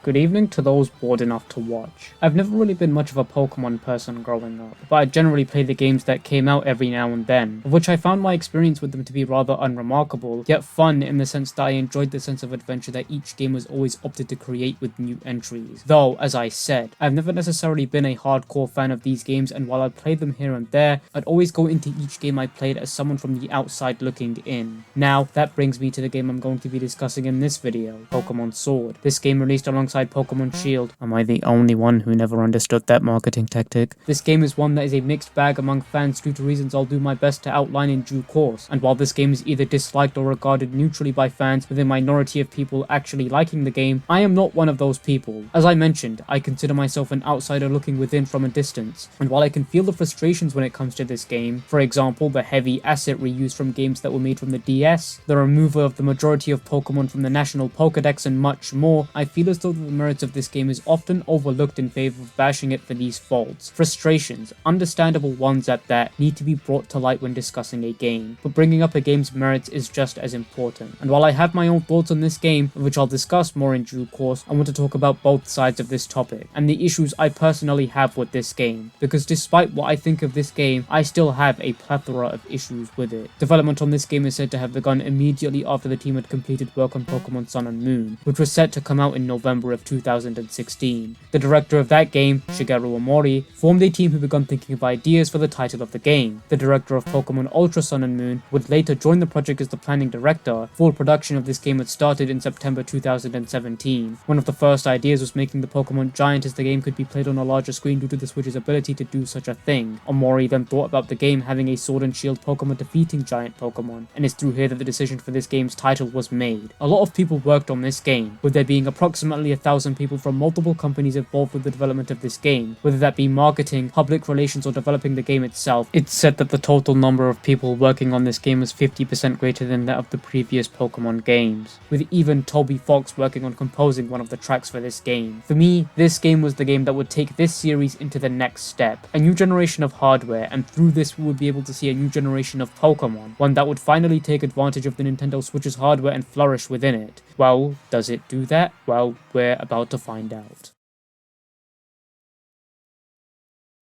Good evening to those bored enough to watch. I've never really been much of a Pokemon person growing up, but I generally play the games that came out every now and then, of which I found my experience with them to be rather unremarkable, yet fun in the sense that I enjoyed the sense of adventure that each game was always opted to create with new entries. Though, as I said, I've never necessarily been a hardcore fan of these games, and while I played them here and there, I'd always go into each game I played as someone from the outside looking in. Now, that brings me to the game I'm going to be discussing in this video, Pokemon Sword. This game released alongside Pokemon Shield. Am I the only one who never understood that marketing tactic? This game is one that is a mixed bag among fans due to reasons I'll do my best to outline in due course, and while this game is either disliked or regarded neutrally by fans, with a minority of people actually liking the game, I am not one of those people. As I mentioned, I consider myself an outsider looking within from a distance, and while I can feel the frustrations when it comes to this game, for example the heavy asset reuse from games that were made from the DS, the removal of the majority of Pokemon from the National Pokédex and much more, I feel as though the merits of this game is often overlooked in favor of bashing it for these faults. Frustrations, understandable ones at that, need to be brought to light when discussing a game, but bringing up a game's merits is just as important. And while I have my own thoughts on this game, which I'll discuss more in due course, I want to talk about both sides of this topic, and the issues I personally have with this game, because despite what I think of this game, I still have a plethora of issues with it. Development on this game is said to have begun immediately after the team had completed work on Pokemon Sun and Moon, which was set to come out in November of 2016. The director of that game, Shigeru Omori, formed a team who began thinking of ideas for the title of the game. The director of Pokemon Ultra Sun and Moon would later join the project as the planning director. Full production of this game had started in September 2017. One of the first ideas was making the Pokemon giant, as the game could be played on a larger screen due to the Switch's ability to do such a thing. Omori then thought about the game having a Sword and Shield Pokemon defeating giant Pokemon, and it's through here that the decision for this game's title was made. A lot of people worked on this game, with there being approximately 1,000 people from multiple companies involved with the development of this game, whether that be marketing, public relations, or developing the game itself. It's said that the total number of people working on this game was 50% greater than that of the previous Pokemon games, with even Toby Fox working on composing one of the tracks for this game. For me, this game was the game that would take this series into the next step, a new generation of hardware, and through this we would be able to see a new generation of Pokemon, one that would finally take advantage of the Nintendo Switch's hardware and flourish within it. Well, does it do that? Well, we're about to find out.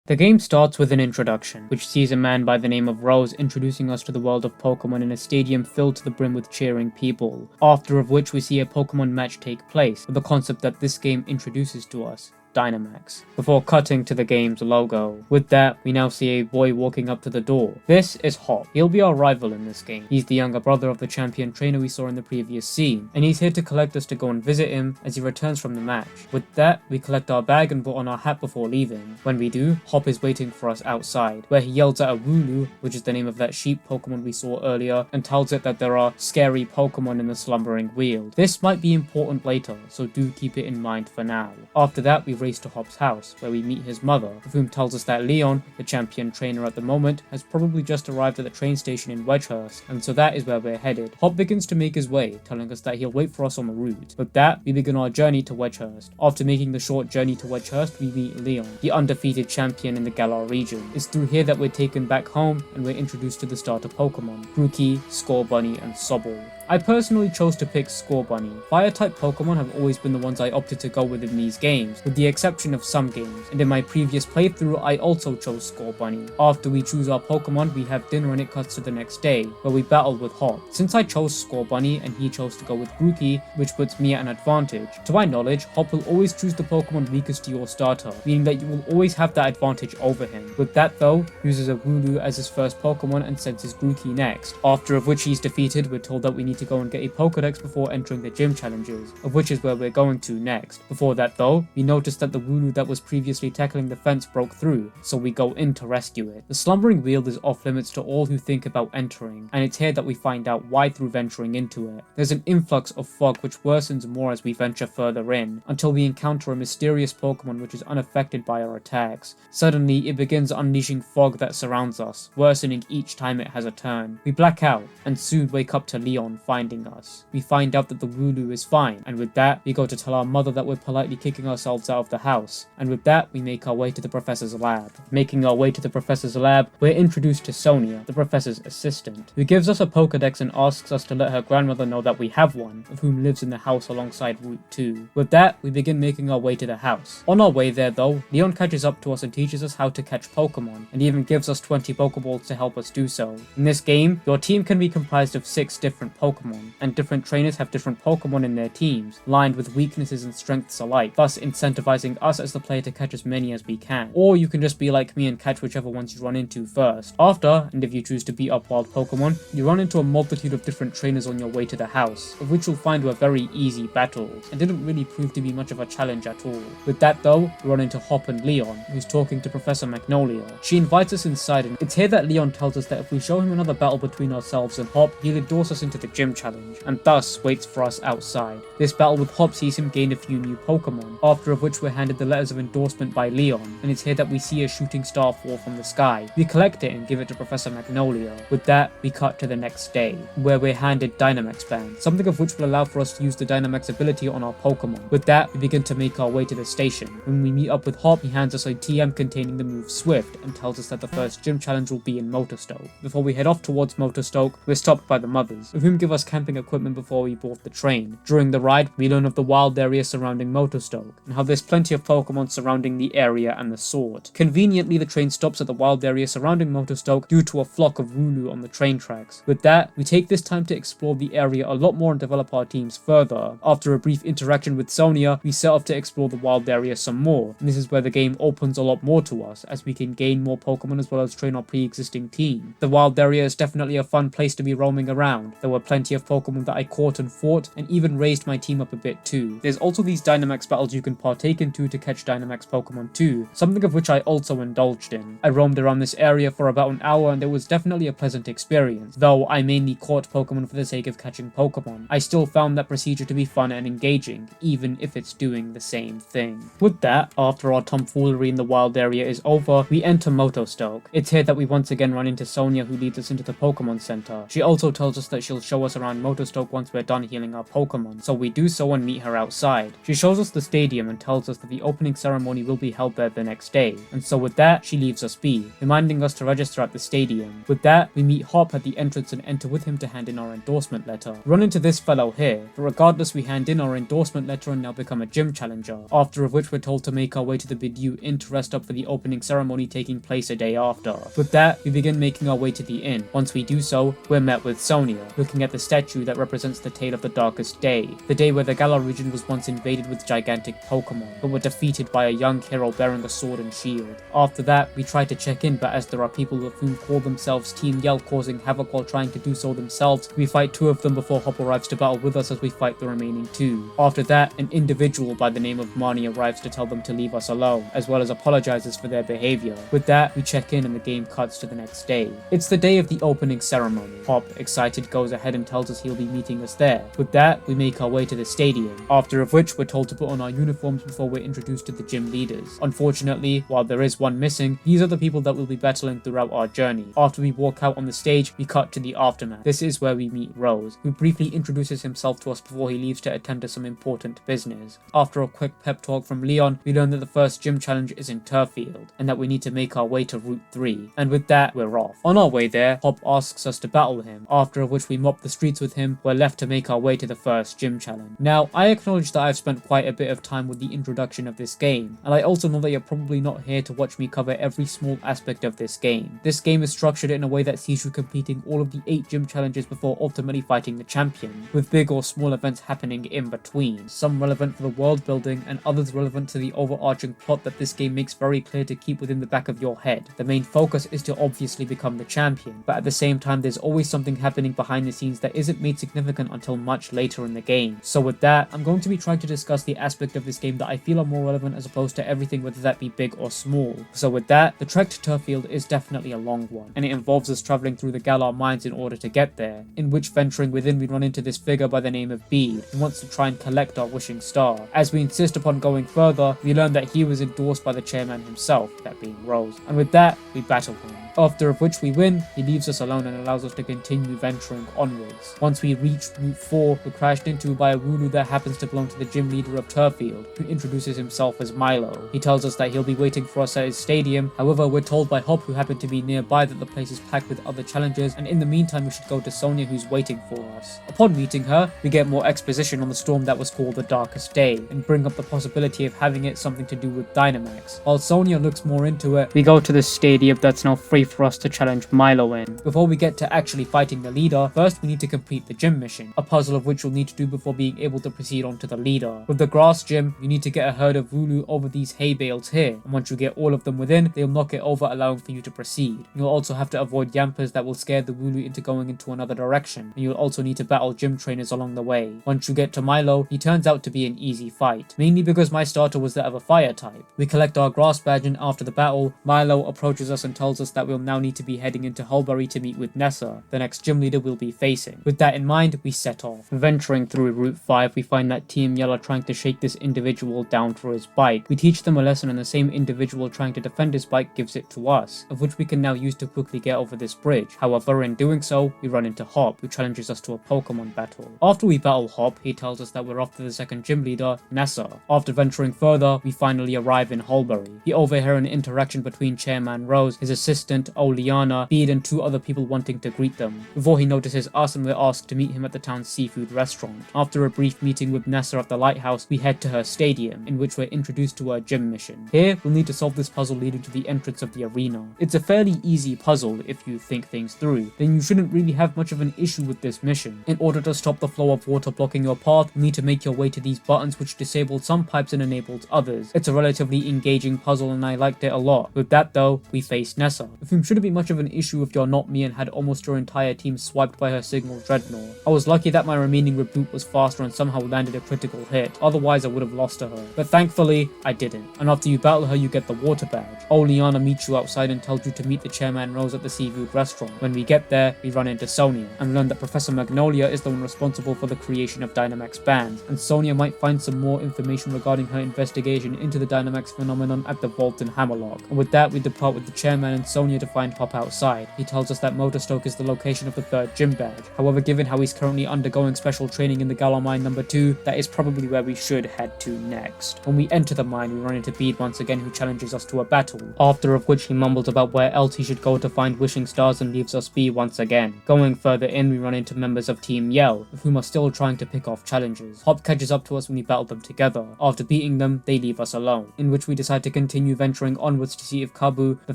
The game starts with an introduction, which sees a man by the name of Rose introducing us to the world of Pokemon in a stadium filled to the brim with cheering people, after of which we see a Pokemon match take place, with the concept that this game introduces to us, Dynamax, before cutting to the game's logo. With that, we now see a boy walking up to the door. This is Hop. He'll be our rival in this game. He's the younger brother of the champion trainer we saw in the previous scene, and he's here to collect us to go and visit him as he returns from the match. With that, we collect our bag and put on our hat before leaving. When we do, Hop is waiting for us outside, where he yells at a Wooloo, which is the name of that sheep Pokemon we saw earlier, and tells it that there are scary Pokemon in the slumbering field. This might be important later, so do keep it in mind for now. After that, we race to Hop's house, where we meet his mother, of whom tells us that Leon, the champion trainer at the moment, has probably just arrived at the train station in Wedgehurst, and so that is where we're headed. Hop begins to make his way, telling us that he'll wait for us on the route. With that, we begin our journey to Wedgehurst. After making the short journey to Wedgehurst, we meet Leon, the undefeated champion in the Galar region. It's through here that we're taken back home, and we're introduced to the starter Pokemon, Grookey, Scorbunny, and Sobble. I personally chose to pick Scorbunny. Fire-type Pokemon have always been the ones I opted to go with in these games, with the exception of some games, and in my previous playthrough I also chose Scorbunny. After we choose our Pokemon, we have dinner and it cuts to the next day, where we battle with Hop. Since I chose Scorbunny and he chose to go with Grookey, which puts me at an advantage, to my knowledge, Hop will always choose the Pokemon weakest to your starter, meaning that you will always have that advantage over him. With that though, he uses a Wooloo as his first Pokemon and sends his Grookey next, after of which he's defeated. We're told that we need to go and get a Pokedex before entering the gym challenges, of which is where we're going to next. Before that though, we noticed that the Wooloo that was previously tackling the fence broke through, so we go in to rescue it. The slumbering field is off limits to all who think about entering, and it's here that we find out why through venturing into it. There's an influx of fog which worsens more as we venture further in, until we encounter a mysterious Pokemon which is unaffected by our attacks. Suddenly, it begins unleashing fog that surrounds us, worsening each time it has a turn. We black out, and soon wake up to Leon finding us. We find out that the Wooloo is fine, and with that, we go to tell our mother that we're politely kicking ourselves out of the house, and with that, we make our way to the professor's lab. Making our way to the professor's lab, we're introduced to Sonia, the professor's assistant, who gives us a Pokedex and asks us to let her grandmother know that we have one, of whom lives in the house alongside Route 2. With that, we begin making our way to the house. On our way there though, Leon catches up to us and teaches us how to catch Pokemon, and even gives us 20 Pokeballs to help us do so. In this game, your team can be comprised of 6 different Pokemon, and different trainers have different Pokemon in their teams, lined with weaknesses and strengths alike, thus incentivizing us as the player to catch as many as we can. Or you can just be like me and catch whichever ones you run into first. After, and if you choose to beat up wild Pokemon, you run into a multitude of different trainers on your way to the house, of which you'll find were very easy battles, and didn't really prove to be much of a challenge at all. With that though, we run into Hop and Leon, who's talking to Professor Magnolia. She invites us inside, and it's here that Leon tells us that if we show him another battle between ourselves and Hop, he'll endorse us into the gym challenge, and thus waits for us outside. This battle with Hop sees him gain a few new Pokemon, after of which we're handed the letters of endorsement by Leon, and it's here that we see a shooting star fall from the sky. We collect it and give it to Professor Magnolia. With that, we cut to the next day, where we're handed Dynamax Bands, something of which will allow for us to use the Dynamax ability on our Pokemon. With that, we begin to make our way to the station. When we meet up with Hop, he hands us a TM containing the move Swift, and tells us that the first gym challenge will be in Motorstoke. Before we head off towards Motorstoke, we're stopped by the mothers, of whom give us camping equipment before we board the train. During the ride, we learn of the wild area surrounding Motorstoke, and how there's plenty of Pokemon surrounding the area and the sword. Conveniently, the train stops at the wild area surrounding Motorstoke due to a flock of Wooloo on the train tracks. With that, we take this time to explore the area a lot more and develop our teams further. After a brief interaction with Sonia, we set off to explore the wild area some more, and this is where the game opens a lot more to us, as we can gain more Pokemon as well as train our pre-existing team. The wild area is definitely a fun place to be roaming around. There were plenty of Pokemon that I caught and fought, and even raised my team up a bit too. There's also these Dynamax battles you can partake into to catch Dynamax Pokemon too, something of which I also indulged in. I roamed around this area for about an hour, and it was definitely a pleasant experience. Though I mainly caught Pokemon for the sake of catching Pokemon, I still found that procedure to be fun and engaging, even if it's doing the same thing. With that, after our tomfoolery in the wild area is over, we enter Motorstoke. It's here that we once again run into Sonia, who leads us into the Pokemon Center. She also tells us that she'll show us around Motorstoke once we're done healing our Pokemon, so we do so and meet her outside. She shows us the stadium and tells us that the opening ceremony will be held there the next day, and so with that, she leaves us be, reminding us to register at the stadium. With that, we meet Hop at the entrance and enter with him to hand in our endorsement letter. We run into this fellow here, but regardless, we hand in our endorsement letter and now become a gym challenger, after of which we're told to make our way to the Bidou Inn to rest up for the opening ceremony taking place a day after. With that, we begin making our way to the inn. Once we do so, we're met with Sonia, looking at the statue that represents the tale of the darkest day, the day where the Galar region was once invaded with gigantic Pokemon, but were defeated by a young hero bearing a sword and shield. After that, we try to check in, but as there are people of whom call themselves Team Yell causing havoc while trying to do so themselves, we fight 2 of them before Hop arrives to battle with us as we fight the remaining 2. After that, an individual by the name of Marnie arrives to tell them to leave us alone, as well as apologizes for their behavior. With that, we check in and the game cuts to the next day. It's the day of the opening ceremony. Hop, excited, goes ahead and tells us he'll be meeting us there. With that, we make our way to the stadium, after of which we're told to put on our uniforms before we're introduced to the gym leaders. Unfortunately, while there is one missing, these are the people that we'll be battling throughout our journey. After we walk out on the stage, we cut to the aftermath. This is where we meet Rose, who briefly introduces himself to us before he leaves to attend to some important business. After a quick pep talk from Leon, we learn that the first gym challenge is in Turffield, and that we need to make our way to Route 3. And with that, we're off. On our way there, Hop asks us to battle him, after of which we mop the streets with him. We're left to make our way to the first gym challenge. Now, I acknowledge that I've spent quite a bit of time with the introduction of this game, and I also know that you're probably not here to watch me cover every small aspect of this game. This game is structured in a way that sees you completing all of the 8 gym challenges before ultimately fighting the champion, with big or small events happening in between, some relevant for the world building and others relevant to the overarching plot that this game makes very clear to keep within the back of your head. The main focus is to obviously become the champion, but at the same time there's always something happening behind the scenes that isn't made significant until much later in the game. So with that, I'm going to be trying to discuss the aspect of this game that I feel are more relevant as opposed to everything, whether that be big or small. So with that, the trek to Turffield is definitely a long one, and it involves us traveling through the Galar mines in order to get there, in which venturing within we run into this figure by the name of Bede, who wants to try and collect our wishing star. As we insist upon going further, we learn that he was endorsed by the chairman himself, that being Rose, and with that, we battle him. After of which we win, he leaves us alone and allows us to continue venturing onwards. Once we reached Route 4, we're crashed into by a Wooloo that happens to belong to the gym leader of Turfield, who introduces himself as Milo. He tells us that he'll be waiting for us at his stadium. However, we're told by Hop, who happened to be nearby, that the place is packed with other challengers, and in the meantime we should go to Sonia, who's waiting for us. Upon meeting her, we get more exposition on the storm that was called the Darkest Day, and bring up the possibility of having it something to do with Dynamax. While Sonia looks more into it, we go to the stadium that's now free for us to challenge Milo in. Before we get to actually fighting the leader, first we need to complete the gym mission, a puzzle of which you'll need to do before being able to proceed on to the leader. With the grass gym, you need to get a herd of Wooloo over these hay bales here, and once you get all of them within, they'll knock it over, allowing for you to proceed. You'll also have to avoid Yampers that will scare the Wooloo into going into another direction, and you'll also need to battle gym trainers along the way. Once you get to Milo, he turns out to be an easy fight, mainly because my starter was that of a fire type. We collect our grass badge, and after the battle, Milo approaches us and tells us that we'll now need to be heading into Hulbury to meet with Nessa, the next gym leader we'll be facing. With that in mind, we set off. Venturing through Route 5, we find that Team Yell are trying to shake this individual down for his bike. We teach them a lesson, and the same individual trying to defend his bike gives it to us, of which we can now use to quickly get over this bridge. However, in doing so, we run into Hop, who challenges us to a Pokemon battle. After we battle Hop, he tells us that we're off to the second gym leader, Nessa. After venturing further, we finally arrive in Hulbury. We overhear an interaction between Chairman Rose, his assistant, Oleana, Bede, and two other people wanting to greet them, before he notices us and we're asked to meet him at the town's seafood restaurant. After a brief meeting with Nessa at the lighthouse, we head to her stadium, in which we're introduced to her gym mission. Here, we'll need to solve this puzzle leading to the entrance of the arena. It's a fairly easy puzzle if you think things through, then you shouldn't really have much of an issue with this mission. In order to stop the flow of water blocking your path, you need to make your way to these buttons which disable some pipes and enables others. It's a relatively engaging puzzle and I liked it a lot. With that though, we face Nessa, with whom shouldn't be much of an issue if you're not me and had almost your entire team swiped by her signal Dreadnought. I was lucky that my remaining reboot was faster and somehow landed a critical hit, otherwise I would have lost to her. But thankfully, I didn't. And after you battle her, you get the water badge. Oleana meets you outside and tells you to meet the Chairman Rose at the seafood restaurant. When we get there, we run into Sonia, and learn that Professor Magnolia is the one responsible for the creation of Dynamax bands, and Sonia might find some more information regarding her investigation into the Dynamax phenomenon at the vault in Hammerlock. And with that, we depart with the Chairman and Sonia to find Hop outside. He tells us that Motorstoke is the location of the third gym badge. However, given how he's currently undergoing special training in the Galar Mine number 2, that is probably where we should head to next. When we enter the mine, we run into Bede once again, who challenges us to a battle, after of which he mumbles about where else he should go to find wishing stars and leaves us be once again. Going further in, we run into members of Team Yell, with whom are still trying to pick off challenges. Hop catches up to us when we battle them together. After beating them, they leave us alone, in which we decide to continue venturing onwards to see if Kabu, the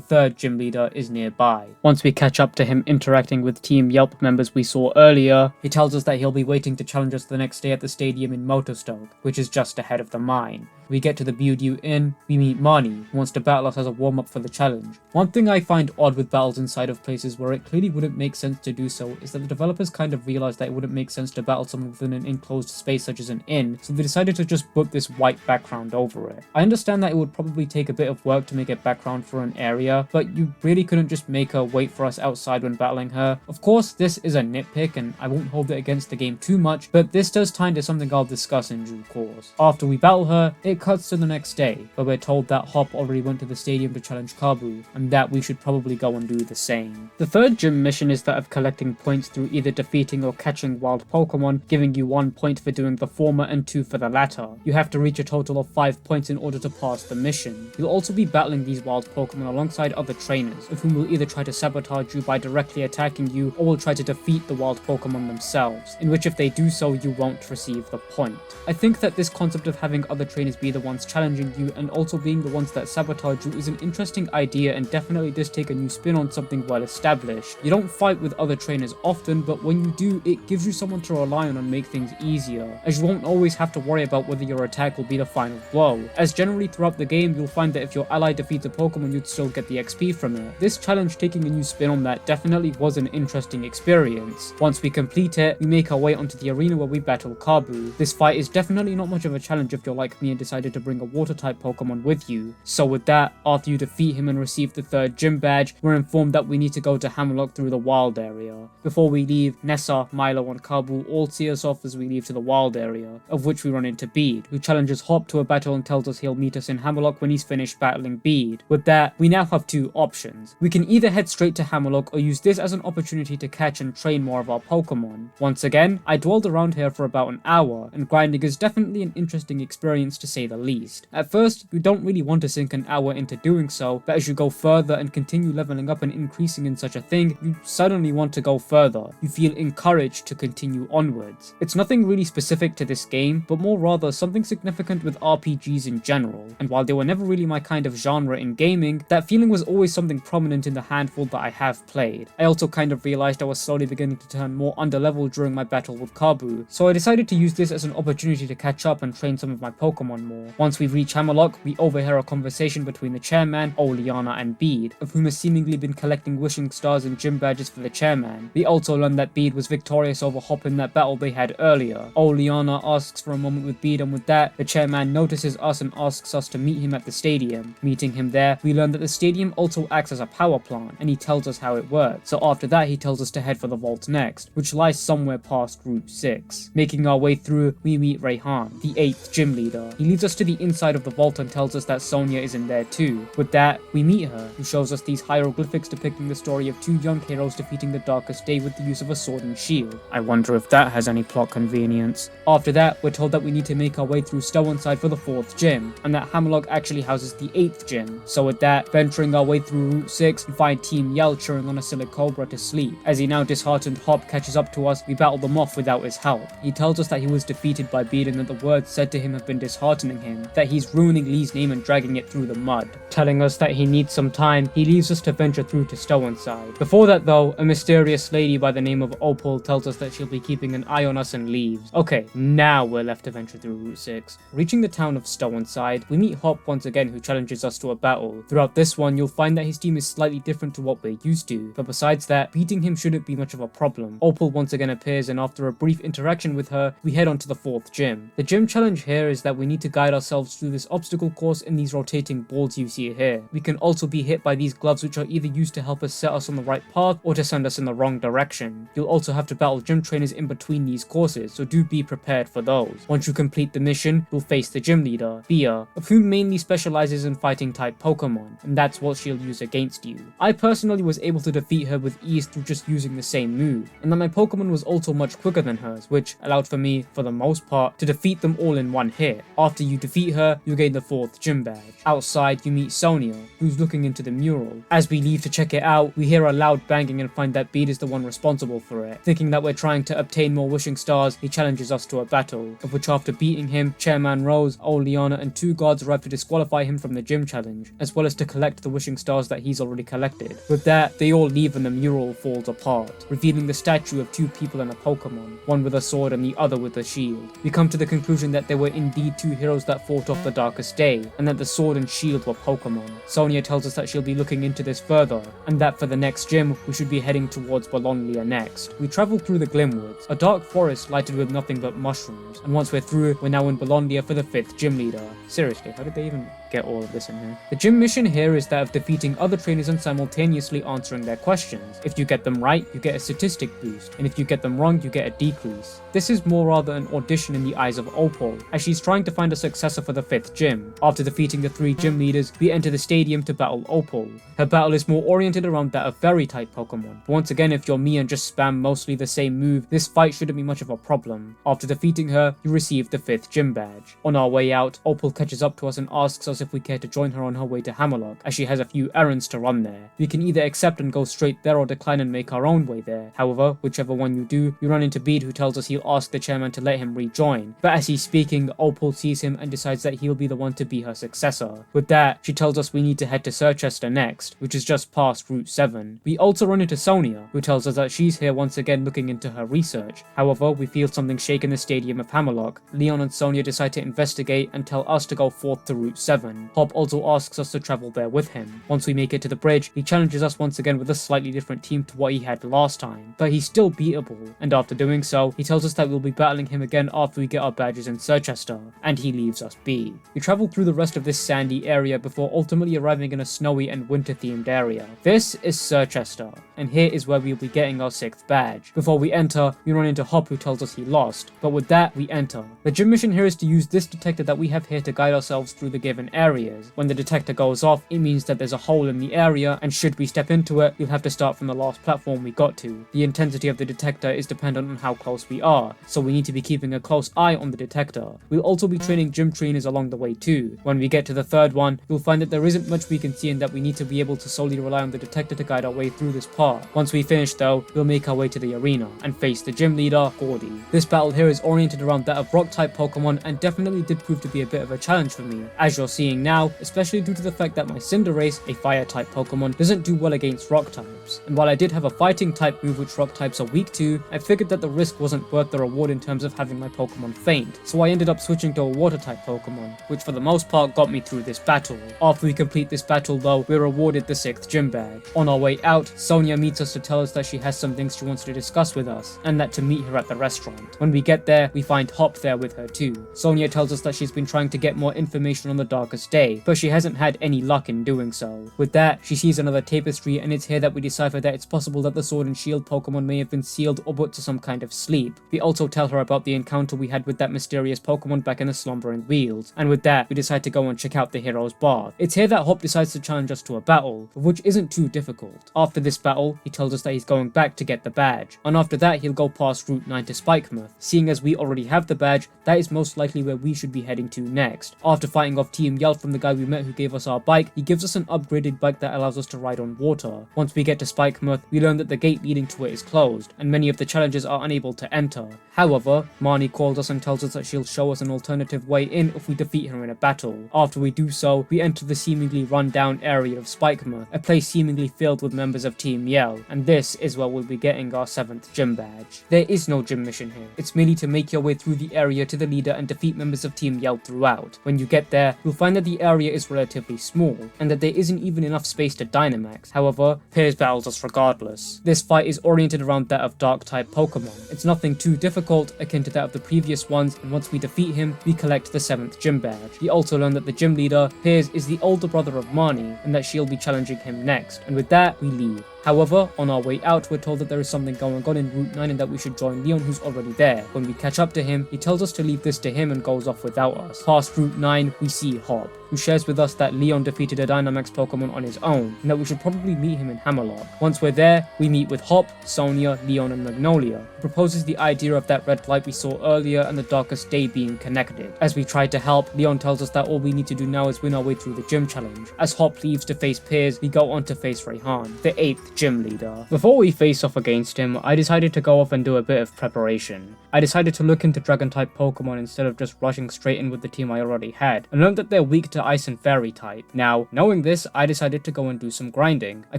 third gym leader, is nearby. Once we catch up to him interacting with Team Yelp members we saw earlier, he tells us that he'll be waiting to challenge us the next day at the stadium in Motorstoke, which is just ahead of the mine. We get to the Budew Inn, we meet Marnie, who wants to battle us as a warm-up for the challenge. One thing I find odd with battles inside of places where it clearly wouldn't make sense to do so is that the developers kind of realized that it wouldn't make sense to battle someone within an enclosed space such as an inn, so they decided to just put this white background over it. I understand that it would probably take a bit of work to make a background for an area, but you really couldn't just make her wait for us outside when battling her. Of course, this is a nitpick and I won't hold it against the game too much, but this does tie into something I'll discuss in due course. After we battle her, it cuts to the next day, where we're told that Hop already went to the stadium to challenge Kabu, and that we should probably go and do the same. The third gym mission is that of collecting points through either defeating or catching wild Pokemon, giving you 1 point for doing the former and 2 for the latter. You have to reach a total of 5 points in order to pass the mission. You'll also be battling these wild Pokemon alongside other trainers, of whom will either try to sabotage you by directly attacking you, or will try to defeat the wild Pokemon themselves, in which if they do so, you won't receive the point. I think that this concept of having other trainers be the ones challenging you and also being the ones that sabotage you is an interesting idea and definitely does take a new spin on something well established. You don't fight with other trainers often, but when you do, it gives you someone to rely on and make things easier, as you won't always have to worry about whether your attack will be the final blow, as generally throughout the game you'll find that if your ally defeats a Pokemon you'd still get the XP from it. This challenge taking a new spin on that definitely was an interesting experience. Once we complete it, we make our way onto the arena where we battle Kabu. This fight is definitely not much of a challenge if you're like me and decided to bring a water type Pokemon with you. So with that, after you defeat him and receive the third gym badge, we're informed that we need to go to Hammerlock through the wild area. Before we leave, Nessa, Milo and Kabu all see us off as we leave to the wild area, of which we run into Bede, who challenges Hop to a battle and tells us he'll meet us in Hammerlock when he's finished battling Bede. With that, we now have 2 options. We can either head straight to Hammerlock or use this as an opportunity to catch and train more of our Pokemon. Once again, I dwelled around here for about an hour, and grinding is definitely an interesting experience to say the least. At first, you don't really want to sink an hour into doing so, but as you go further and continue leveling up and increasing in such a thing, you suddenly want to go further. You feel encouraged to continue onwards. It's nothing really specific to this game, but more rather something significant with RPGs in general, and while they were never really my kind of genre in gaming, that feeling was always something prominent in the handful that I have played. I also kind of realized I was slowly beginning to turn more underleveled during my battle with Kabu, so I decided to use this as an opportunity to catch up and train some of my Pokemon more. Once we reach Hammerlock, we overhear a conversation between the chairman, Oleana, and Bede, of whom has seemingly been collecting wishing stars and gym badges for the chairman. We also learn that Bede was victorious over Hop in that battle they had earlier. Oleana asks for a moment with Bede, and with that, the chairman notices us and asks us to meet him at the stadium. Meeting him there, we learn that the stadium also acts as a power plant, and he tells us how it works. So after that, he tells us to head for the vault next, which lies somewhere past Route 6. Making our way through, we meet Rayhan, the 8th gym leader. He leads us to the inside of the vault and tells us that Sonia is in there too. With that, we meet her, who shows us these hieroglyphics depicting the story of two young heroes defeating the darkest day with the use of a sword and shield. I wonder if that has any plot convenience. After that, we're told that we need to make our way through Stownside for the 4th gym, and that Hammerlock actually houses the 8th gym. So with that, venturing our way through Route 6, we find Team Yell cheering on a Silicobra to sleep. As he now disheartened Hop catches up to us, we battle them off without his help. He tells us that he was defeated by Bede and that the words said to him have been disheartening him, that he's ruining Lee's name and dragging it through the mud. Telling us that he needs some time, he leaves us to venture through to Stownside. Before that though, a mysterious lady by the name of Opal tells us that she'll be keeping an eye on us and leaves. Okay, now we're left to venture through Route 6. Reaching the town of Stownside, we meet Hop once again, who challenges us to a battle. Throughout this one, you'll find that his team is slightly different to what we're used to, but besides that, beating him shouldn't be much of a problem. Opal once again appears, and after a brief interaction with her, we head on to the 4th gym. The gym challenge here is that we need to guide ourselves through this obstacle course in these rotating balls you see here. We can also be hit by these gloves, which are either used to help us set us on the right path or to send us in the wrong direction. You'll also have to battle gym trainers in between these courses, so do be prepared for those. Once you complete the mission, you'll face the gym leader, Bia, of whom mainly specializes in fighting type Pokemon, and that's what she'll use against you. I personally was able to defeat her with ease through just using the same move, and that my Pokemon was also much quicker than hers, which allowed for me, for the most part, to defeat them all in one hit. After you defeat her, you gain the 4th gym badge. Outside, you meet Sonia, who's looking into the mural. As we leave to check it out, we hear a loud banging and find that Bede is the one responsible for it. Thinking that we're trying to obtain more wishing stars, he challenges us to a battle, of which after beating him, Chairman Rose, Oleana, and 2 guards arrive to disqualify him from the gym challenge, as well as to collect the wishing stars that he's already collected. With that, they all leave and the mural falls apart, revealing the statue of 2 people and a Pokemon, one with a sword and the other with a shield. We come to the conclusion that there were indeed 2 heroes that fought off the darkest day, and that the sword and shield were Pokemon. Sonia tells us that she'll be looking into this further, and that for the next gym, we should be heading towards Bologna next. We travel through the Glimwoods, a dark forest lighted with nothing but mushrooms, and once we're through, we're now in Bologna for the 5th gym leader. Seriously, how did they even get all of this in here? The gym mission here is that of defeating other trainers and simultaneously answering their questions. If you get them right, you get a statistic boost, and if you get them wrong, you get a decrease. This is more rather an audition in the eyes of Opal, as she's trying to find a successor for the 5th gym. After defeating the 3 gym leaders, we enter the stadium to battle Opal. Her battle is more oriented around that of fairy-type Pokemon, but once again, if you're me and just spam mostly the same move, this fight shouldn't be much of a problem. After defeating her, you receive the 5th gym badge. On our way out, Opal catches up to us and asks us if we care to join her on her way to Hammerlock, as she has a few errands to run there. We can either accept and go straight there or decline and make our own way there. However, whichever one you do, we run into Bede, who tells us he'll ask the chairman to let him rejoin. But as he's speaking, Opal sees him and decides that he'll be the one to be her successor. With that, she tells us we need to head to Circhester next, which is just past Route 7. We also run into Sonia, who tells us that she's here once again looking into her research. However, we feel something shake in the stadium of Hammerlock. Leon and Sonia decide to investigate and tell us to go forth to Route 7. Hop also asks us to travel there with him. Once we make it to the bridge, he challenges us once again with a slightly different team to what he had last time, but he's still beatable, and after doing so, he tells us that we'll be battling him again after we get our badges in Circhester, and he leaves us be. We travel through the rest of this sandy area before ultimately arriving in a snowy and winter-themed area. This is Circhester, and here is where we'll be getting our 6th badge. Before we enter, we run into Hop, who tells us he lost, but with that, we enter. The gym mission here is to use this detector that we have here to guide ourselves through the given areas. When the detector goes off, it means that there's a hole in the area, and should we step into it, we'll have to start from the last platform we got to. The intensity of the detector is dependent on how close we are, so we need to be keeping a close eye on the detector. We'll also be training gym trainers along the way too. When we get to the 3rd one, you'll find that there isn't much we can see and that we need to be able to solely rely on the detector to guide our way through this part. Once we finish though, we'll make our way to the arena and face the gym leader, Gordy. This battle here is oriented around that of rock type Pokemon and definitely did prove to be a bit of a challenge for me, as you're seeing now, especially due to the fact that my Cinderace, a fire type Pokemon, doesn't do well against rock types. And while I did have a fighting type move which rock types are weak to, I figured that the risk wasn't worth the reward in terms of having my Pokemon faint, so I ended up switching to a water type Pokemon, which for the most part got me through this battle. After we complete this battle though, we're awarded the 6th gym badge. On our way out, Sonia meets us to tell us that she has some things she wants to discuss with us, and that to meet her at the restaurant. When we get there, we find Hop there with her too. Sonia tells us that she's been trying to get more information on the Darkest Day, but she hasn't had any luck in doing so. With that, she sees another tapestry, and it's here that we decipher that it's possible that the Sword and Shield Pokemon may have been sealed or put to some kind of sleep. We also tell her about the encounter we had with that mysterious Pokemon back in the Slumbering Fields, and with that, we decide to go and check out the hero's bath. It's here that Hop decides to challenge us to a battle, which isn't too difficult. After this battle, he tells us that he's going back to get the badge, and after that he'll go past Route 9 to Spikemuth. Seeing as we already have the badge, that is most likely where we should be heading to next. After fighting off Team Yell from the guy we met who gave us our bike, he gives us an upgraded bike that allows us to ride on water. Once we get to Spikemuth, we learn that the gate leading to it is closed, and many of the challengers are unable to enter. However, Marnie calls us and tells us that she'll show us an alternative way in if we defeat her in a battle. After we do so, we enter the seemingly run-down area of Spikemuth, a place seemingly filled with members of Team Yell, and this is where we'll be getting our 7th gym badge. There is no gym mission here. It's merely to make your way through the area to the leader and defeat members of Team Yell throughout. When you get there, you'll find that the area is relatively small, and that there isn't even enough space to Dynamax. However, Piers battles us regardless. This fight is oriented around that of Dark-type Pokemon. It's nothing too difficult, akin to that of the previous ones, and once we defeat him, we collect the 7th gym badge. We also learn that the gym leader, Piers, is the older brother of Marnie, and that she'll be challenging him next, and with that, we leave. However, on our way out, we're told that there is something going on in Route 9 and that we should join Leon, who's already there. When we catch up to him, he tells us to leave this to him and goes off without us. Past Route 9, we see Hop, who shares with us that Leon defeated a Dynamax Pokemon on his own, and that we should probably meet him in Hammerlock. Once we're there, we meet with Hop, Sonia, Leon, and Magnolia, who proposes the idea of that red light we saw earlier and the Darkest Day being connected. As we try to help, Leon tells us that all we need to do now is win our way through the gym challenge. As Hop leaves to face Piers, we go on to face Rayhan, the 8th gym leader. Before we face off against him, I decided to go off and do a bit of preparation. I decided to look into Dragon-type Pokemon instead of just rushing straight in with the team I already had, and learned that they're weak to Ice and Fairy type. Now, knowing this, I decided to go and do some grinding. I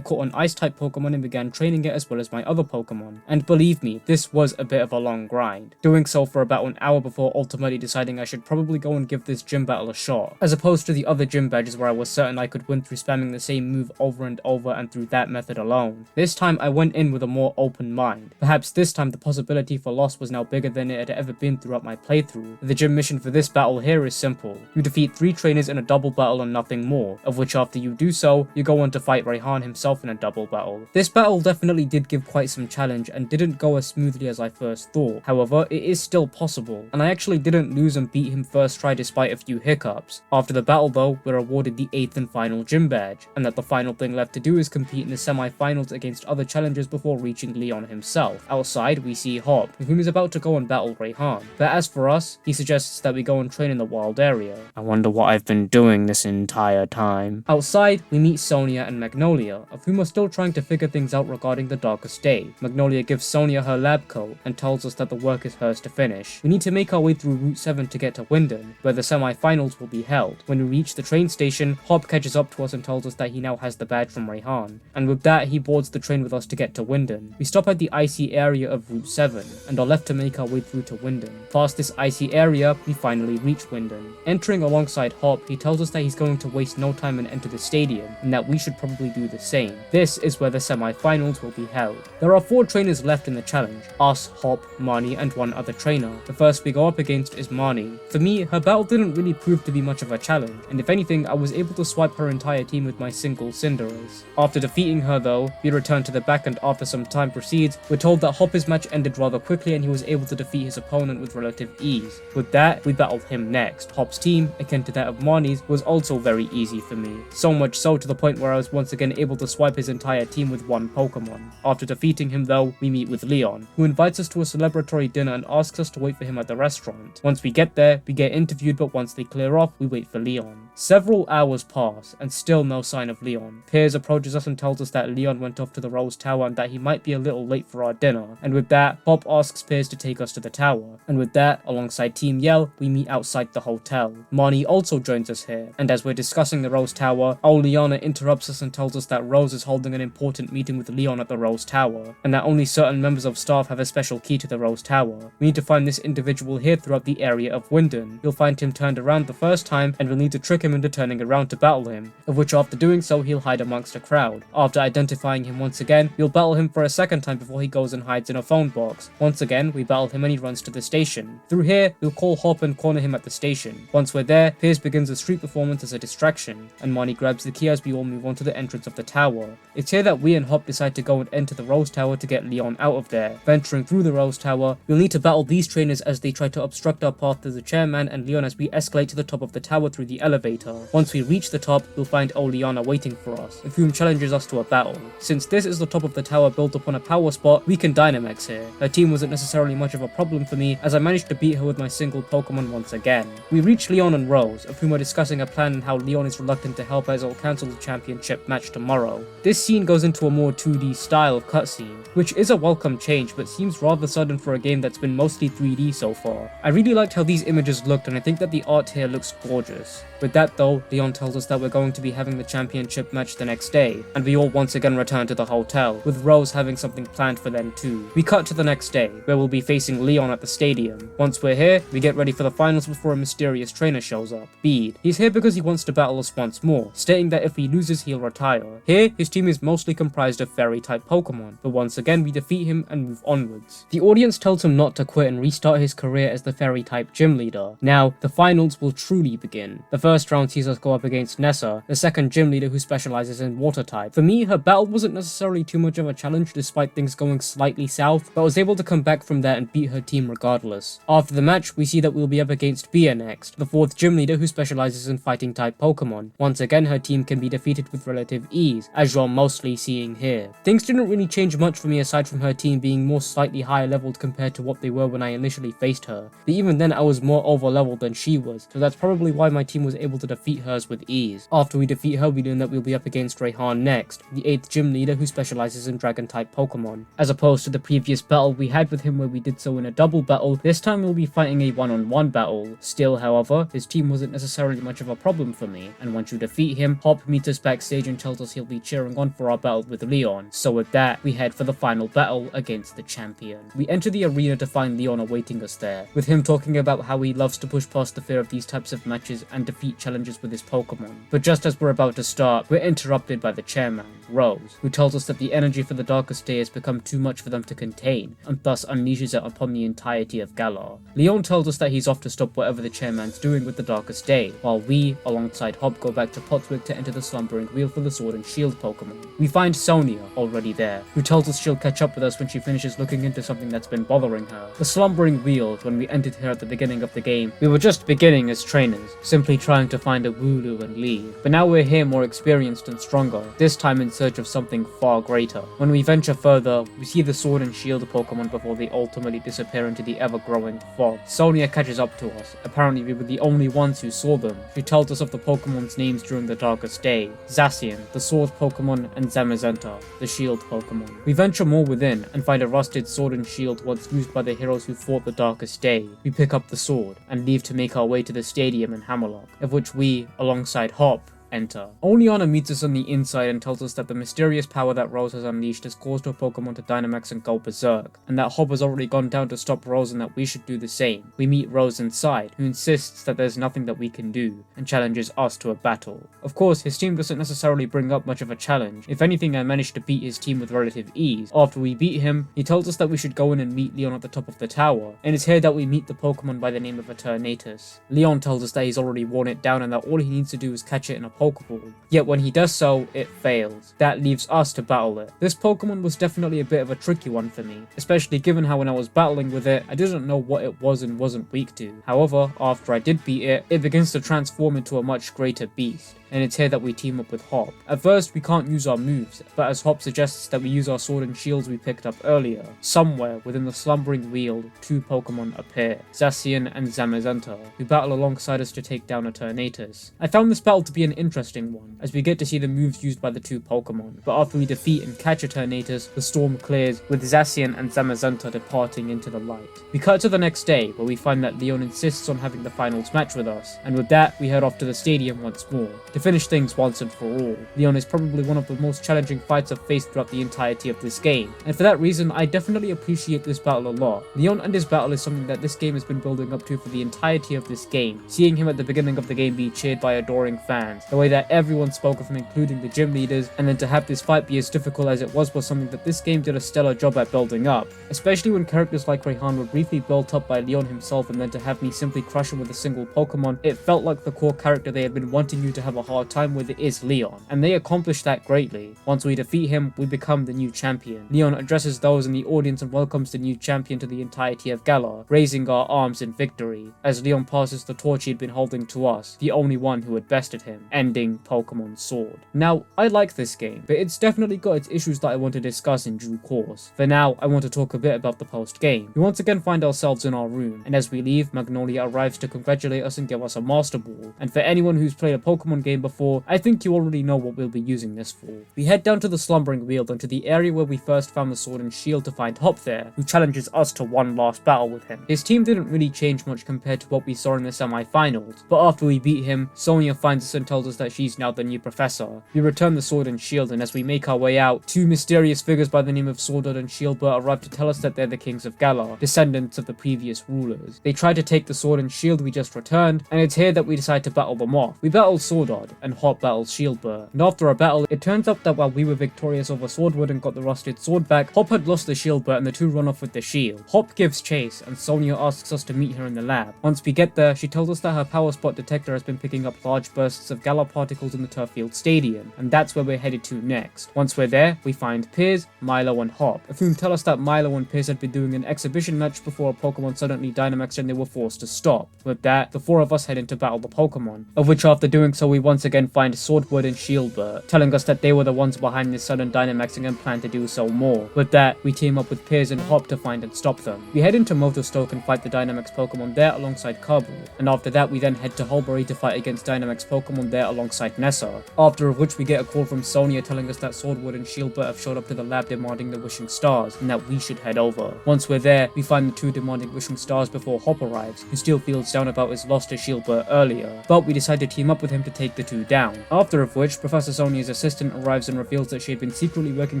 caught an Ice-type Pokemon and began training it as well as my other Pokemon, and believe me, this was a bit of a long grind. Doing so for about an hour before ultimately deciding I should probably go and give this gym battle a shot, as opposed to the other gym badges where I was certain I could win through spamming the same move over and over and through that method alone. This time I went in with a more open mind. Perhaps this time the possibility for loss was now bigger than it had ever been throughout my playthrough. The gym mission for this battle here is simple. You defeat 3 trainers in a double battle and nothing more, of which after you do so, you go on to fight Rayhan himself in a double battle. This battle definitely did give quite some challenge and didn't go as smoothly as I first thought. However, it is still possible, and I actually didn't lose and beat him first try despite a few hiccups. After the battle though, we're awarded the 8th and final gym badge, and that the final thing left to do is compete in the semi-finals against other challengers before reaching Leon himself. Outside, we see Hop, with whom is about to go and battle Rayhan, but as for us, he suggests that we go and train in the wild area. I wonder what I've been doing this entire time. Outside, we meet Sonia and Magnolia, of whom are still trying to figure things out regarding the Darkest Day. Magnolia gives Sonia her lab coat and tells us that the work is hers to finish. We need to make our way through Route 7 to get to Wyndon, where the semi-finals will be held. When we reach the train station, Hop catches up to us and tells us that he now has the badge from Rayhan, and with that he boards the train with us to get to Wyndon. We stop at the icy area of Route 7, and are left to make our way through to Wyndon. Past this icy area, we finally reach Wyndon. Entering alongside Hop, he tells us that he's going to waste no time and enter the stadium, and that we should probably do the same. This is where the semi-finals will be held. There are 4 trainers left in the challenge: us, Hop, Marnie, and one other trainer. The first we go up against is Marnie. For me, her battle didn't really prove to be much of a challenge, and if anything, I was able to swipe her entire team with my single Cinderas. After defeating her though, we return to the back, and after some time proceeds, we're told that Hop's match ended rather quickly and he was able to defeat his opponent with relative ease. With that, we battled him next. Hop's team, akin to that of Marnie's, was also very easy for me. So much so to the point where I was once again able to swipe his entire team with one Pokemon. After defeating him though, we meet with Leon, who invites us to a celebratory dinner and asks us to wait for him at the restaurant. Once we get there, we get interviewed, but once they clear off, we wait for Leon. Several hours pass, and still no sign of Leon. Piers approaches us and tells us that Leon went off to the Rose Tower and that he might be a little late for our dinner. And with that, Hop asks Piers to take us to the tower. And with that, alongside Team Yell, we meet outside the hotel. Marnie also joins us here, and as we're discussing the Rose Tower, Oleana interrupts us and tells us that Rose is holding an important meeting with Leon at the Rose Tower, and that only certain members of staff have a special key to the Rose Tower. We need to find this individual here throughout the area of Wyndon. You'll find him turned around the first time, and we'll need to trick him into turning around to battle him, of which after doing so, he'll hide amongst a crowd. After identifying him once again, we'll battle him for a second time before he goes and hides in a phone box. Once again, we battle him and he runs to the station. Through here, we'll call Hop and corner him at the station. Once we're there, Piers begins a street performance as a distraction, and Marnie grabs the key as we all move on to the entrance of the tower. It's here that we and Hop decide to go and enter the Rose Tower to get Leon out of there. Venturing through the Rose Tower, we'll need to battle these trainers as they try to obstruct our path to the chairman and Leon as we escalate to the top of the tower through the elevator. Once we reach the top, we'll find Oleana waiting for us, with whom challenges us to a battle. Since this is the top of the tower built upon a power spot, we can Dynamax here. Her team wasn't necessarily much of a problem for me, as I managed to beat her with my single Pokemon once again. We reach Leon and Rose, of whom are discussing a plan and how Leon is reluctant to help as he'll cancel the championship match tomorrow. This scene goes into a more 2D style of cutscene, which is a welcome change but seems rather sudden for a game that's been mostly 3D so far. I really liked how these images looked, and I think that the art here looks gorgeous. With that though, Leon tells us that we're going to be having the championship match the next day, and we all once again return to the hotel, with Rose having something planned for them too. We cut to the next day, where we'll be facing Leon at the stadium. Once we're here, we get ready for the finals before a mysterious trainer shows up, Bede. He's here because he wants to battle us once more, stating that if he loses he'll retire. Here, his team is mostly comprised of fairy-type Pokemon, but once again we defeat him and move onwards. The audience tells him not to quit and restart his career as the fairy-type gym leader. Now, the finals will truly begin. The first round sees us go up against Nessa, the second gym leader who specializes in water type. For me, her battle wasn't necessarily too much of a challenge despite things going slightly south, but I was able to come back from that and beat her team regardless. After the match, we see that we'll be up against Bia next, the fourth gym leader who specializes in fighting type Pokemon. Once again, her team can be defeated with relative ease, as you're mostly seeing here. Things didn't really change much for me aside from her team being more slightly higher leveled compared to what they were when I initially faced her, but even then I was more over leveled than she was, so that's probably why my team was able to defeat hers with ease. After we defeat her, we learn that we'll be up against Rayhan next, the 8th gym leader who specializes in dragon type Pokemon. As opposed to the previous battle we had with him where we did so in a double battle, this time we'll be fighting a one-on-one battle. Still, however, his team wasn't necessarily much of a problem for me, and once you defeat him, Hop meets us backstage and tells us he'll be cheering on for our battle with Leon. So with that, we head for the final battle against the champion. We enter the arena to find Leon awaiting us there, with him talking about how he loves to push past the fear of these types of matches and defeat challenges with his Pokemon. But just as we're about to start, we're interrupted by the chairman, Rose, who tells us that the energy for the Darkest Day has become too much for them to contain, and thus unleashes it upon the entirety of Galar. Leon tells us that he's off to stop whatever the chairman's doing with the Darkest Day, while we, alongside Hop, go back to Potswick to enter the Slumbering Wheel for the Sword and Shield Pokemon. We find Sonia already there, who tells us she'll catch up with us when she finishes looking into something that's been bothering her. The Slumbering Wheel, when we entered here at the beginning of the game, we were just beginning as trainers, simply trying to find a Wooloo and leave. But now we're here more experienced and stronger, this time in search of something far greater. When we venture further, we see the Sword and Shield Pokemon before they ultimately disappear into the ever-growing fog. Sonia catches up to us. Apparently we were the only ones who saw them. She tells us of the Pokemon's names during the Darkest Day: Zacian, the Sword Pokemon, and Zamazenta, the Shield Pokemon. We venture more within and find a rusted sword and shield once used by the heroes who fought the Darkest Day. We pick up the sword and leave to make our way to the stadium in Hammerlock, of which we, alongside Hop, enter. Oleana meets us on the inside and tells us that the mysterious power that Rose has unleashed has caused her Pokemon to Dynamax and go berserk, and that Hop has already gone down to stop Rose and that we should do the same. We meet Rose inside, who insists that there's nothing that we can do, and challenges us to a battle. Of course, his team doesn't necessarily bring up much of a challenge. If anything, I managed to beat his team with relative ease. After we beat him, he tells us that we should go in and meet Leon at the top of the tower, and it's here that we meet the Pokemon by the name of Eternatus. Leon tells us that he's already worn it down and that all he needs to do is catch it in a Pokeball. Yet when he does so, it fails. That leaves us to battle it. This Pokemon was definitely a bit of a tricky one for me, especially given how when I was battling with it, I didn't know what it was and wasn't weak to. However, after I did beat it, it begins to transform into a much greater beast, and it's here that we team up with Hop. At first, we can't use our moves, but as Hop suggests that we use our sword and shields we picked up earlier, somewhere within the slumbering weald, two Pokemon appear, Zacian and Zamazenta, who battle alongside us to take down Eternatus. I found this battle to be an interesting one, as we get to see the moves used by the two Pokemon, but after we defeat and catch Eternatus, the storm clears, with Zacian and Zamazenta departing into the light. We cut to the next day, where we find that Leon insists on having the finals match with us, and with that, we head off to the stadium once more, to finish things once and for all. Leon is probably one of the most challenging fights I've faced throughout the entirety of this game, and for that reason, I definitely appreciate this battle a lot. Leon and his battle is something that this game has been building up to for the entirety of this game, seeing him at the beginning of the game be cheered by adoring fans, the way that everyone spoke of him including the gym leaders, and then to have this fight be as difficult as it was something that this game did a stellar job at building up, especially when characters like Raihan were briefly built up by Leon himself, and then to have me simply crush him with a single Pokemon, it felt like the core character they had been wanting you to have a hard time with is Leon, and they accomplished that greatly. Once we defeat him, we become the new champion. Leon addresses those in the audience and welcomes the new champion to the entirety of Galar, raising our arms in victory, as Leon passes the torch he had been holding to us, the only one who had bested him, ending Pokemon Sword. Now, I like this game, but it's definitely got its issues that I want to discuss in due course. For now, I want to talk a bit about the post-game. We once again find ourselves in our room, and as we leave, Magnolia arrives to congratulate us and give us a Master Ball. And for anyone who's played a Pokemon game before, I think you already know what we'll be using this for. We head down to the Slumbering Weald and to the area where we first found the Sword and Shield to find Hop there, who challenges us to one last battle with him. His team didn't really change much compared to what we saw in the semi-finals, but after we beat him, Sonia finds us and tells us that she's now the new professor. We return the Sword and Shield, and as we make our way out, two mysterious figures by the name of Swordard and Shieldbert arrive to tell us that they're the kings of Galar, descendants of the previous rulers. They try to take the Sword and Shield we just returned, and it's here that we decide to battle them off. We battle Swordard, and Hop battles Shieldbert, and after a battle, it turns out that while we were victorious over Swordwood and got the rusted sword back, Hop had lost the Shieldbert and the two run off with the shield. Hop gives chase, and Sonia asks us to meet her in the lab. Once we get there, she tells us that her power spot detector has been picking up large bursts of Galar particles in the Turffield Stadium, and that's where we're headed to next. Once we're there, we find Piers, Milo, and Hop, who tell us that Milo and Piers had been doing an exhibition match before a Pokemon suddenly Dynamaxed and they were forced to stop. With that, the four of us head in to battle the Pokemon, of which after doing so we once again find Swordwood and Shieldbert, telling us that they were the ones behind this sudden Dynamaxing and plan to do so more. With that, we team up with Piers and Hop to find and stop them. We head into Motostoke and fight the Dynamax Pokemon there alongside Kerbal, and after that we then head to Hulbury to fight against Dynamax Pokemon there alongside Nessa, after of which we get a call from Sonia telling us that Swordwood and Shieldbert have showed up to the lab demanding the Wishing Stars, and that we should head over. Once we're there, we find the two demanding Wishing Stars before Hop arrives, who still feels down about his loss to Shieldbert earlier, but we decide to team up with him to take the two down. After of which, Professor Sonia's assistant arrives and reveals that she had been secretly working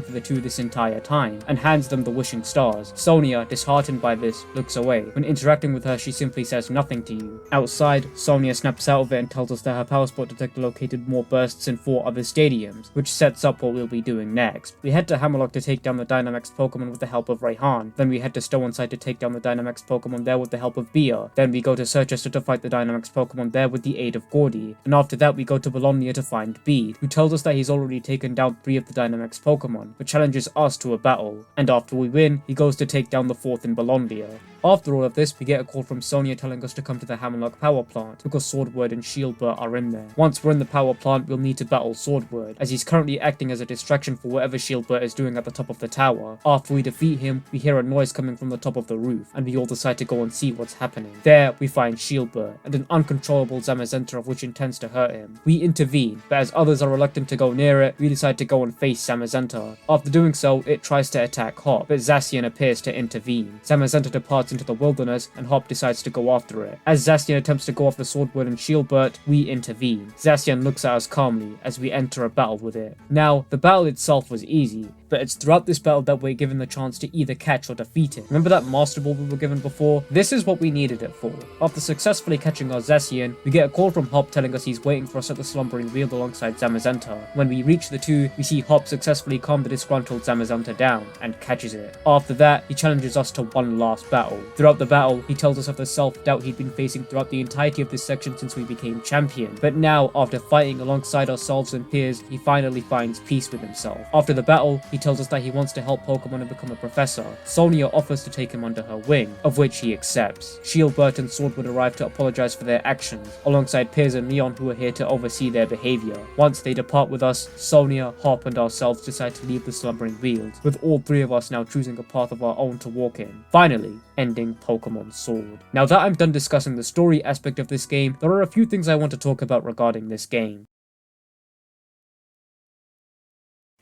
for the two this entire time, and hands them the Wishing Stars. Sonia, disheartened by this, looks away. When interacting with her, she simply says nothing to you. Outside, Sonia snaps out of it and tells us that her power spot detector located more bursts in 4 other stadiums, which sets up what we'll be doing next. We head to Hammerlock to take down the Dynamax Pokemon with the help of Raihan, then we head to Stowonside to take down the Dynamax Pokemon there with the help of Bia, then we go to Circhester to fight the Dynamax Pokemon there with the aid of Gordy, and after that we go to Bologna to find Bede, who tells us that he's already taken down 3 of the Dynamax Pokemon, but challenges us to a battle, and after we win, he goes to take down the 4th in Bologna. After all of this, we get a call from Sonia telling us to come to the Hammerlock Power Plant, because Swordword and Shieldbert are in there. Once we're in the power plant, we'll need to battle Swordword, as he's currently acting as a distraction for whatever Shieldbert is doing at the top of the tower. After we defeat him, we hear a noise coming from the top of the roof, and we all decide to go and see what's happening. There, we find Shieldbert, and an uncontrollable Zamazenta of which intends to hurt him. We intervene, but as others are reluctant to go near it, we decide to go and face Zamazenta. After doing so, it tries to attack Hop, but Zacian appears to intervene. Zamazenta departs into the wilderness, and Hop decides to go after it. As Zacian attempts to go off the Swordward and Shieldbert, we intervene. Zacian looks at us calmly as we enter a battle with it. Now, the battle itself was easy, but it's throughout this battle that we're given the chance to either catch or defeat it. Remember that Master Ball we were given before? This is what we needed it for. After successfully catching our Zacian, we get a call from Hop telling us he's waiting for us at the Slumbering Wheel alongside Zamazenta. When we reach the two, we see Hop successfully calm the disgruntled Zamazenta down and catches it. After that, he challenges us to one last battle. Throughout the battle, he tells us of the self-doubt he'd been facing throughout the entirety of this section since we became champion. But now, after fighting alongside ourselves and peers, he finally finds peace with himself. After the battle, he tells us that he wants to help Pokemon and become a professor. Sonia offers to take him under her wing, of which he accepts. Shieldbert and Swordwood arrive to apologize for their actions, alongside Piers and Leon who are here to oversee their behavior. Once they depart with us, Sonia, Hop, and ourselves decide to leave the Slumbering Wheels, with all three of us now choosing a path of our own to walk in, finally ending Pokemon Sword. Now that I'm done discussing the story aspect of this game, there are a few things I want to talk about regarding this game.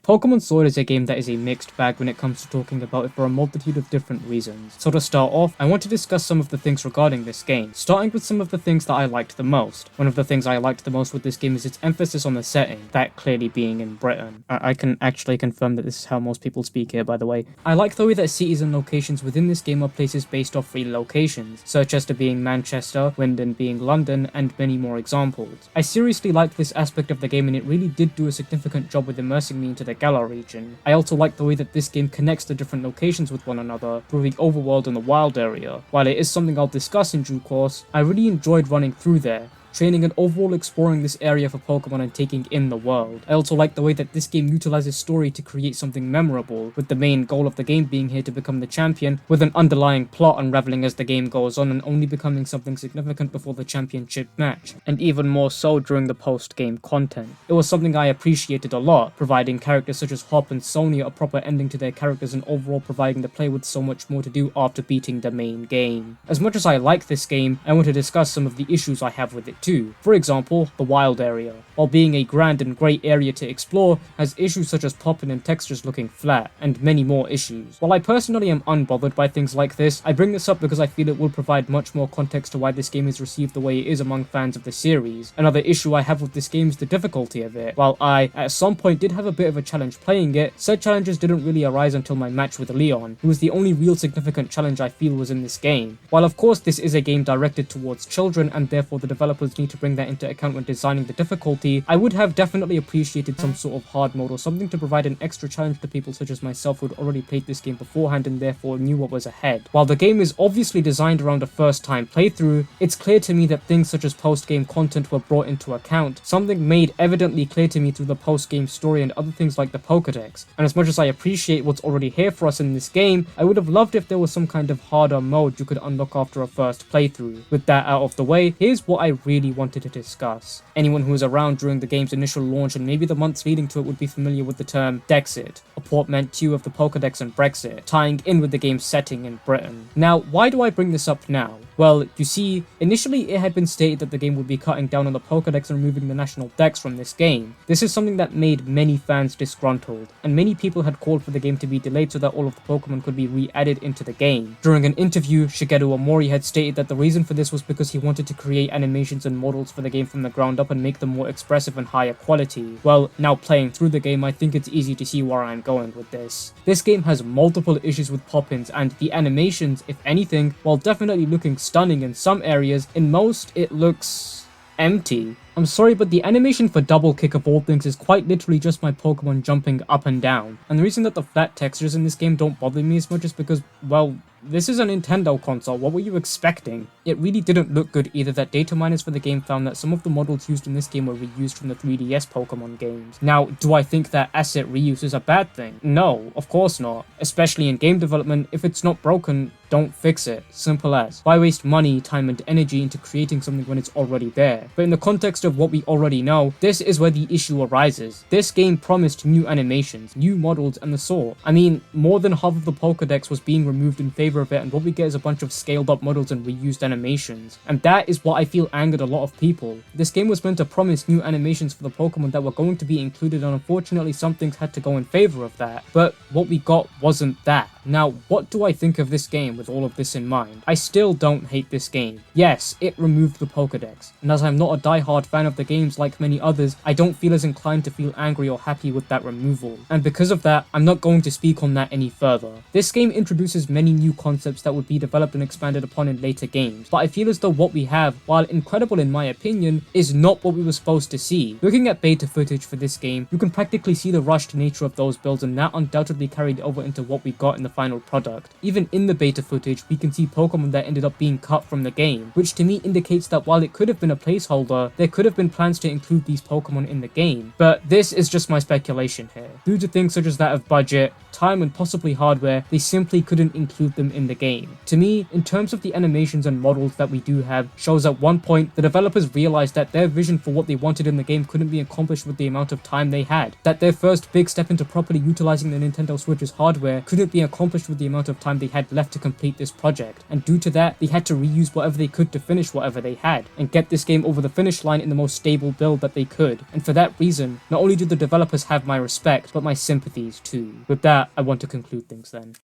Pokemon Sword is a game that is a mixed bag when it comes to talking about it for a multitude of different reasons. So to start off, I want to discuss some of the things regarding this game, starting with some of the things that I liked the most. One of the things I liked the most with this game is its emphasis on the setting, that clearly being in Britain. I can actually confirm that this is how most people speak here, by the way. I like the way that cities and locations within this game are places based off real locations, Chichester being Manchester, Wyndon being London, and many more examples. I seriously liked this aspect of the game, and it really did do a significant job with immersing me into the Galar region. I also like the way that this game connects the different locations with one another through the overworld and the wild area. While it is something I'll discuss in due course, I really enjoyed running through there, training and overall exploring this area for Pokemon and taking in the world. I also like the way that this game utilizes story to create something memorable, with the main goal of the game being here to become the champion, with an underlying plot unraveling as the game goes on and only becoming something significant before the championship match, and even more so during the post-game content. It was something I appreciated a lot, providing characters such as Hop and Sonia a proper ending to their characters and overall providing the player with so much more to do after beating the main game. As much as I like this game, I want to discuss some of the issues I have with it too. For example, the wild area. While being a grand and great area to explore, has issues such as popping and textures looking flat, and many more issues. While I personally am unbothered by things like this, I bring this up because I feel it will provide much more context to why this game is received the way it is among fans of the series. Another issue I have with this game is the difficulty of it. While I, at some point, did have a bit of a challenge playing it, said challenges didn't really arise until my match with Leon, who was the only real significant challenge I feel was in this game. While of course this is a game directed towards children and therefore the developers need to bring that into account when designing the difficulty, I would have definitely appreciated some sort of hard mode or something to provide an extra challenge to people such as myself who had already played this game beforehand and therefore knew what was ahead. While the game is obviously designed around a first time playthrough, it's clear to me that things such as post-game content were brought into account, something made evidently clear to me through the post-game story and other things like the Pokedex. And as much as I appreciate what's already here for us in this game, I would have loved if there was some kind of harder mode you could unlock after a first playthrough. With that out of the way, here's what I really wanted to discuss. Anyone who was around during the game's initial launch and maybe the months leading to it would be familiar with the term Dexit, a portmanteau of the Pokedex and Brexit, tying in with the game's setting in Britain. Now, why do I bring this up now? Well, you see, initially it had been stated that the game would be cutting down on the Pokedex and removing the national dex from this game. This is something that made many fans disgruntled, and many people had called for the game to be delayed so that all of the Pokemon could be re-added into the game. During an interview, Shigeru Omori had stated that the reason for this was because he wanted to create animations and models for the game from the ground up and make them more expressive and higher quality. Well, now playing through the game, I think it's easy to see where I'm going with this. This game has multiple issues with pop-ins, and the animations, if anything, while definitely looking stunning in some areas, in most it looks empty. I'm sorry, but the animation for Double Kick of all things is quite literally just my Pokemon jumping up and down. And the reason that the flat textures in this game don't bother me as much is because, well, this is a Nintendo console, what were you expecting? It really didn't look good either. That data miners for the game found that some of the models used in this game were reused from the 3DS Pokemon games. Now, do I think that asset reuse is a bad thing? No, of course not. Especially in game development, if it's not broken, don't fix it. Simple as. Why waste money, time, and energy into creating something when it's already there? But in the context of what we already know, this is where the issue arises. This game promised new animations, new models, and the sort. I mean, more than half of the Pokédex was being removed in favor of it, and what we get is a bunch of scaled up models and reused animations. And that is what I feel angered a lot of people. This game was meant to promise new animations for the Pokemon that were going to be included, and unfortunately some things had to go in favor of that. But what we got wasn't that. Now, what do I think of this game with all of this in mind? I still don't hate this game. Yes, it removed the Pokédex, and as I'm not a die-hard fan of the games like many others, I don't feel as inclined to feel angry or happy with that removal. And because of that, I'm not going to speak on that any further. This game introduces many new concepts that would be developed and expanded upon in later games, but I feel as though what we have, while incredible in my opinion, is not what we were supposed to see. Looking at beta footage for this game, you can practically see the rushed nature of those builds, and that undoubtedly carried over into what we got in the final product. Even in the beta footage, we can see Pokemon that ended up being cut from the game, which to me indicates that while it could have been a placeholder, there could have been plans to include these Pokemon in the game. But this is just my speculation here. Due to things such as that of budget, time, and possibly hardware, they simply couldn't include them in the game. To me, in terms of the animations and models that we do have, shows at one point the developers realized that their vision for what they wanted in the game couldn't be accomplished with the amount of time they had. That their first big step into properly utilizing the Nintendo Switch's hardware couldn't be accomplished with the amount of time they had left to complete this project. And due to that, they had to reuse whatever they could to finish whatever they had, and get this game over the finish line in the most stable build that they could. And for that reason, not only do the developers have my respect, but my sympathies too. With that, I want to conclude things then.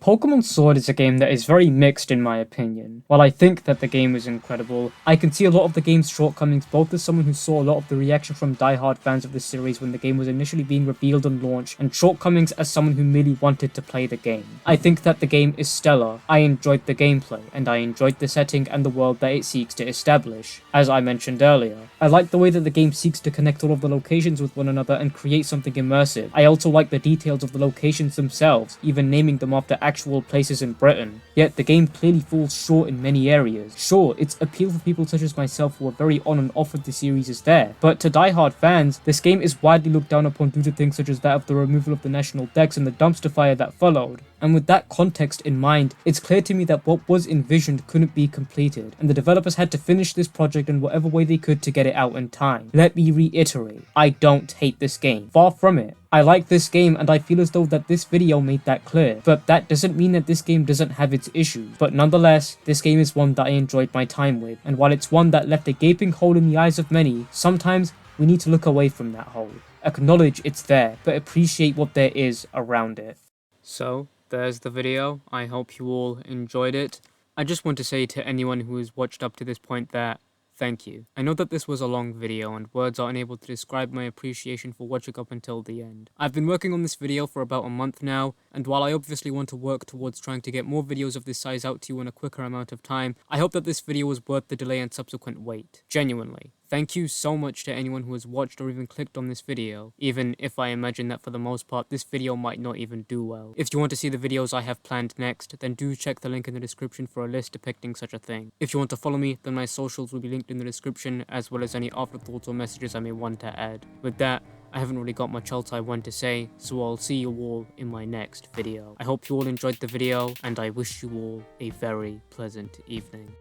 Pokemon Sword is a game that is very mixed in my opinion. While I think that the game is incredible, I can see a lot of the game's shortcomings both as someone who saw a lot of the reaction from die-hard fans of the series when the game was initially being revealed and launched, and shortcomings as someone who merely wanted to play the game. I think that the game is stellar. I enjoyed the gameplay, and I enjoyed the setting and the world that it seeks to establish. As I mentioned earlier, I like the way that the game seeks to connect all of the locations with one another and create something immersive. I also like the details of the locations themselves, even naming them after actual places in Britain. Yet the game clearly falls short in many areas. Sure, its appeal for people such as myself who are very on and off of the series is there, but to die-hard fans, this game is widely looked down upon due to things such as that of the removal of the national Dex and the dumpster fire that followed. And with that context in mind, it's clear to me that what was envisioned couldn't be completed, and the developers had to finish this project in whatever way they could to get it out in time. Let me reiterate, I don't hate this game. Far from it. I like this game, and I feel as though that this video made that clear, but that doesn't mean that this game doesn't have its issues. But nonetheless, this game is one that I enjoyed my time with, and while it's one that left a gaping hole in the eyes of many, sometimes we need to look away from that hole. Acknowledge it's there, but appreciate what there is around it. So, there's the video. I hope you all enjoyed it. I just want to say to anyone who has watched up to this point that thank you. I know that this was a long video and words are unable to describe my appreciation for watching up until the end. I've been working on this video for about a month now, and while I obviously want to work towards trying to get more videos of this size out to you in a quicker amount of time, I hope that this video was worth the delay and subsequent wait. Genuinely. Thank you so much to anyone who has watched or even clicked on this video, even if I imagine that for the most part this video might not even do well. If you want to see the videos I have planned next, then do check the link in the description for a list depicting such a thing. If you want to follow me, then my socials will be linked in the description, as well as any afterthoughts or messages I may want to add. With that, I haven't really got much else I want to say, so I'll see you all in my next video. I hope you all enjoyed the video, and I wish you all a very pleasant evening.